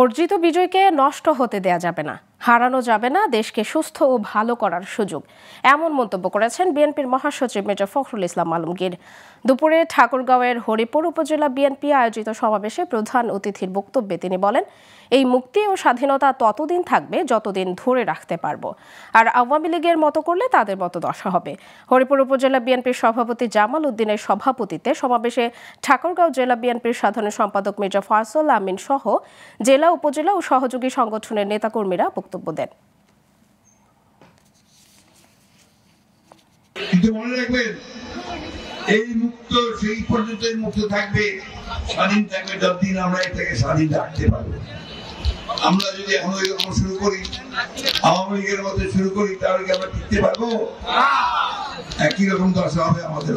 অর্জিত বিজয়কে নষ্ট হতে দেয়া যাবে না, হারানো যাবে না দেশকে সুস্থ ও ভালো করার সুযোগ, এমন মন্তব্য করেছেন বিএনপির মহাসচিব মির্জা ফখরুল ইসলাম আলমগীর। দুপুরে ঠাকুরগাঁওয়ের হরিপুর উপজেলা বিএনপি আয়োজিত সমাবেশে প্রধান অতিথির বক্তব্যে তিনি বলেন, এই মুক্তি ও স্বাধীনতা ততদিন থাকবে যতদিন ধরে রাখতে পারবো, আর আওয়ামী লীগের মতো করলে তাদের মতো দশা হবে। হরিপুর উপজেলা বিএনপির সভাপতি জামাল উদ্দিনের সভাপতিত্বে সমাবেশে ঠাকুরগাঁও জেলা বিএনপির সাধারণ সম্পাদক মির্জা ফয়সাল আমিন সহ জেলা, উপজেলা ও সহযোগী সংগঠনের নেতাকর্মীরা বক্তব্য দেন। কিন্তু মনে রাখবেন, এই মুক্ত সেই পর্যন্ত মুক্ত থাকবে, স্বাধীন থাকবে যতদিন আমরা এটাকে স্বাধীন রাখতে পারবো। আমরা যদি এখন ওইরকম শুরু করি, আওয়ামী লীগের মতো শুরু করি, তাহলে কি আমরা টিকতে পারবো? একই রকম দশা হবে আমাদের।